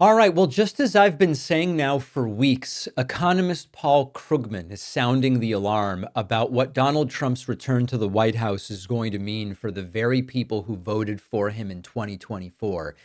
All right, well, just as I've been saying now for weeks, economist Paul Krugman is sounding the alarm about what Donald Trump's return to the White House is going to mean for the very people who voted for him in 2024.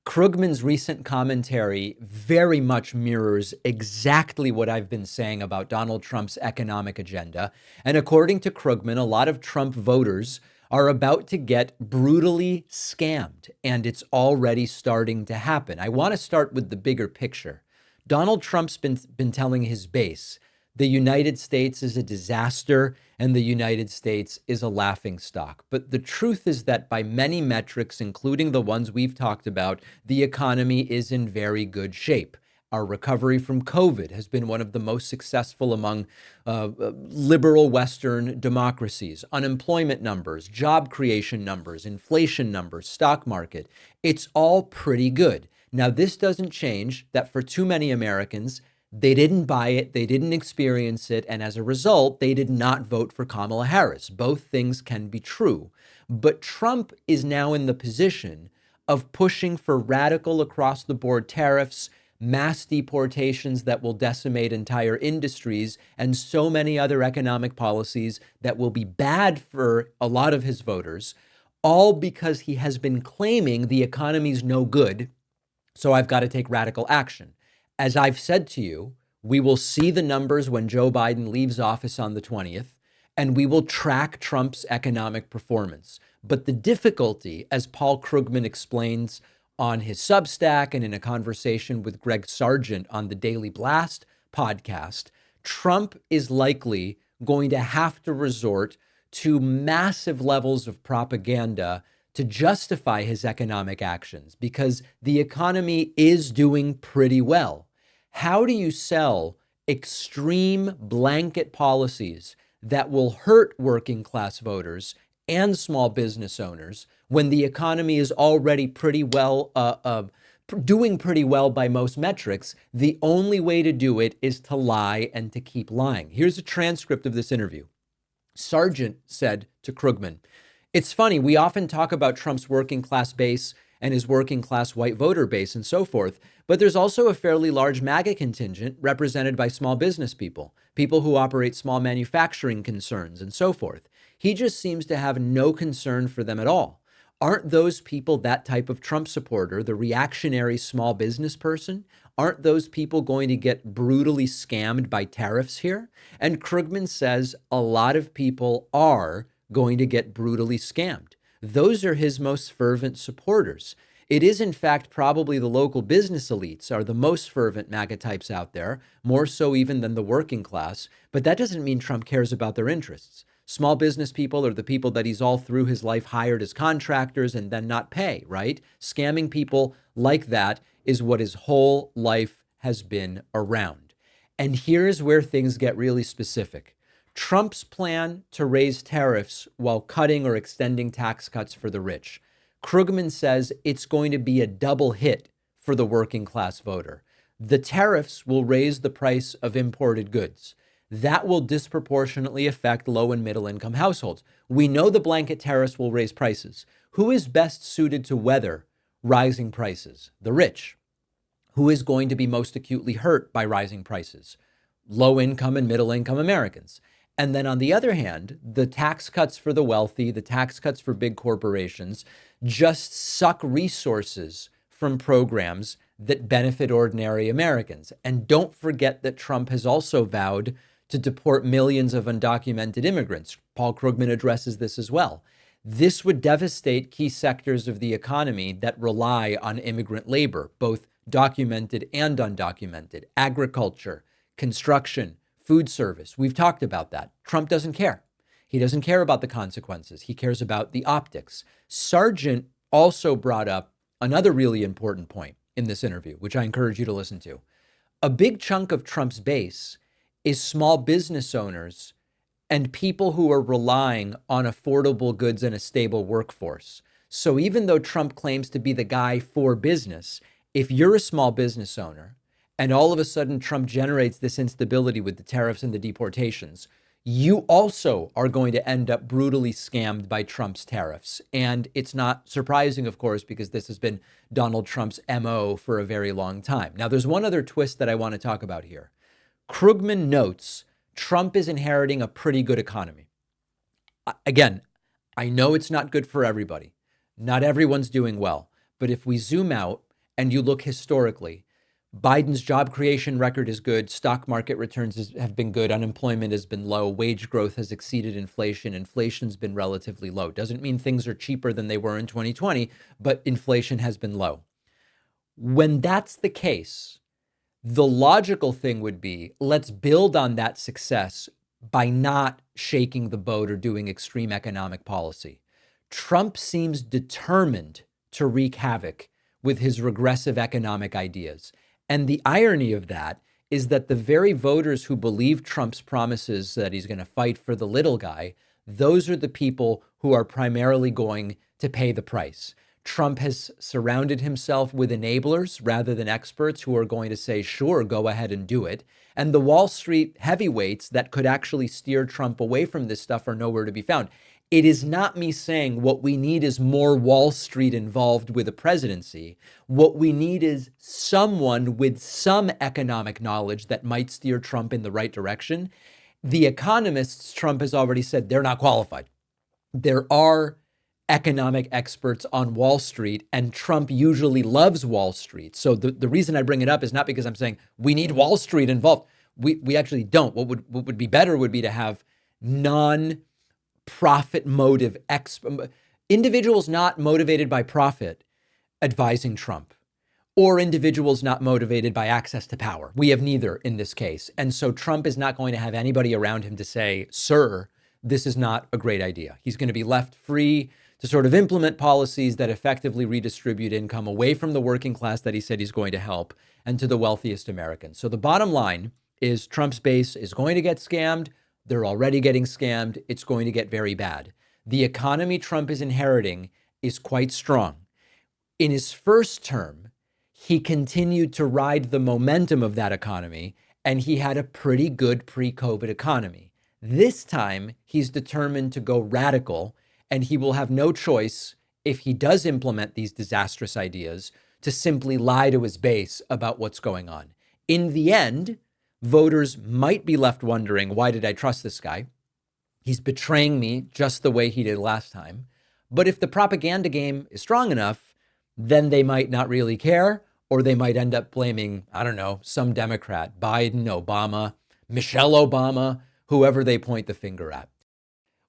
Krugman's recent commentary very much mirrors exactly what I've been saying about Donald Trump's economic agenda. And according to Krugman, a lot of Trump voters are about to get brutally scammed, and it's already starting to happen. I want to start with the bigger picture. Donald Trump's been telling his base the United States is a disaster and the United States is a laughingstock. But the truth is that by many metrics, including the ones we've talked about, the economy is in very good shape. Our recovery from COVID has been one of the most successful among liberal Western democracies. Unemployment numbers, job creation numbers, inflation numbers, stock market, it's all pretty good. Now, this doesn't change that for too many Americans, they didn't buy it, they didn't experience it, and as a result, they did not vote for Kamala Harris. Both things can be true. But Trump is now in the position of pushing for radical across the board tariffs, mass deportations that will decimate entire industries, and so many other economic policies that will be bad for a lot of his voters, all because he has been claiming the economy's no good, so I've got to take radical action. As I've said to you, we will see the numbers when Joe Biden leaves office on the 20th, and we will track Trump's economic performance. But the difficulty, as Paul Krugman explains on his Substack and in a conversation with Greg Sargent on the Daily Blast podcast, Trump is likely going to have to resort to massive levels of propaganda to justify his economic actions because the economy is doing pretty well. How do you sell extreme blanket policies that will hurt working class voters and small business owners when the economy is already pretty well, doing pretty well by most metrics? The only way to do it is to lie and to keep lying. Here's a transcript of this interview. Sargent said to Krugman, "It's funny, we often talk about Trump's working class base and his working class white voter base and so forth, but there's also a fairly large MAGA contingent represented by small business people, people who operate small manufacturing concerns and so forth. He just seems to have no concern for them at all. Aren't those people that type of Trump supporter, the reactionary small business person? Aren't those people going to get brutally scammed by tariffs here?" And Krugman says a lot of people are going to get brutally scammed. Those are his most fervent supporters. It is, in fact, probably the local business elites are the most fervent MAGA types out there, more so even than the working class. But that doesn't mean Trump cares about their interests. Small business people are the people that he's all through his life hired as contractors and then not pay, right? Scamming people like that is what his whole life has been around. And here's where things get really specific. Trump's plan to raise tariffs while cutting or extending tax cuts for the rich. Krugman says it's going to be a double hit for the working class voter. The tariffs will raise the price of imported goods. That will disproportionately affect low and middle income households. We know the blanket tariffs will raise prices. Who is best suited to weather rising prices? The rich. Who is going to be most acutely hurt by rising prices? Low income and middle income Americans. And then on the other hand, the tax cuts for the wealthy, the tax cuts for big corporations just suck resources from programs that benefit ordinary Americans. And don't forget that Trump has also vowed to deport millions of undocumented immigrants. Paul Krugman addresses this as well. This would devastate key sectors of the economy that rely on immigrant labor, both documented and undocumented, agriculture, construction, food service. We've talked about that. Trump doesn't care. He doesn't care about the consequences. He cares about the optics. Sargent also brought up another really important point in this interview, which I encourage you to listen to. A big chunk of Trump's base is small business owners and people who are relying on affordable goods and a stable workforce. So even though Trump claims to be the guy for business, if you're a small business owner and all of a sudden Trump generates this instability with the tariffs and the deportations, you also are going to end up brutally scammed by Trump's tariffs. And it's not surprising, of course, because this has been Donald Trump's MO for a very long time. Now, there's one other twist that I want to talk about here. Krugman notes Trump is inheriting a pretty good economy. Again, I know it's not good for everybody. Not everyone's doing well. But if we zoom out and you look historically, Biden's job creation record is good. Stock market returns have been good. Unemployment has been low. Wage growth has exceeded inflation. Inflation's been relatively low. Doesn't mean things are cheaper than they were in 2020, but inflation has been low. When that's the case, the logical thing would be, let's build on that success by not shaking the boat or doing extreme economic policy. Trump seems determined to wreak havoc with his regressive economic ideas. And the irony of that is that the very voters who believe Trump's promises that he's going to fight for the little guy, those are the people who are primarily going to pay the price. Trump has surrounded himself with enablers rather than experts who are going to say, sure, go ahead and do it. And the Wall Street heavyweights that could actually steer Trump away from this stuff are nowhere to be found. It is not me saying what we need is more Wall Street involved with a presidency. What we need is someone with some economic knowledge that might steer Trump in the right direction. The economists, Trump has already said they're not qualified. There are economic experts on Wall Street, and Trump usually loves Wall Street. So the reason I bring it up is not because I'm saying we need Wall Street involved. We actually don't. What would be better would be to have non-profit motive individuals not motivated by profit advising Trump, or individuals not motivated by access to power. We have neither in this case. And so Trump is not going to have anybody around him to say, sir, this is not a great idea. He's going to be left free to sort of implement policies that effectively redistribute income away from the working class that he said he's going to help and to the wealthiest Americans. So the bottom line is Trump's base is going to get scammed. They're already getting scammed. It's going to get very bad. The economy Trump is inheriting is quite strong. In his first term, he continued to ride the momentum of that economy, and he had a pretty good pre-COVID economy. This time, he's determined to go radical, and he will have no choice, if he does implement these disastrous ideas, to simply lie to his base about what's going on. In the end, voters might be left wondering, why did I trust this guy? He's betraying me just the way he did last time. But if the propaganda game is strong enough, then they might not really care, or they might end up blaming, I don't know, some Democrat, Biden, Obama, Michelle Obama, whoever they point the finger at.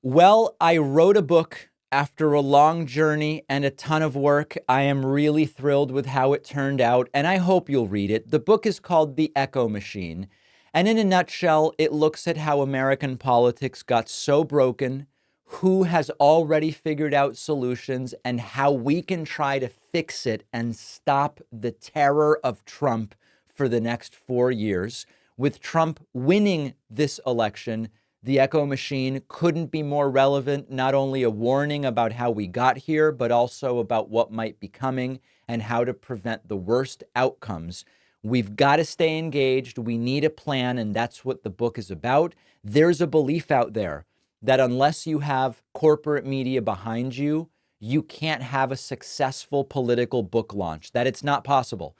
Well, I wrote a book after a long journey and a ton of work. I am really thrilled with how it turned out, and I hope you'll read it. The book is called The Echo Machine. And in a nutshell, it looks at how American politics got so broken, who has already figured out solutions, and how we can try to fix it and stop the terror of Trump for the next 4 years. With Trump winning this election, The Echo Machine couldn't be more relevant, not only a warning about how we got here, but also about what might be coming and how to prevent the worst outcomes. We've got to stay engaged. We need a plan, and that's what the book is about. There's a belief out there that unless you have corporate media behind you, you can't have a successful political book launch, that it's not possible.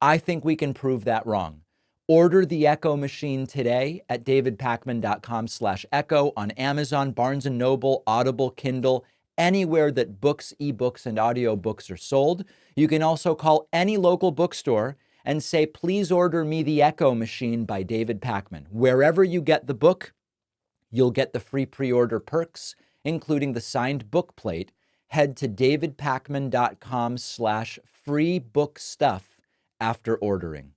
I think we can prove that wrong. Order The Echo Machine today at davidpakman.com/echo on Amazon, Barnes & Noble, Audible, Kindle, anywhere that books, ebooks, and audiobooks are sold. You can also call any local bookstore and say, please order me The Echo Machine by David Pakman. Wherever you get the book, you'll get the free pre-order perks, including the signed book plate. Head to davidpakman.com/free book stuff after ordering.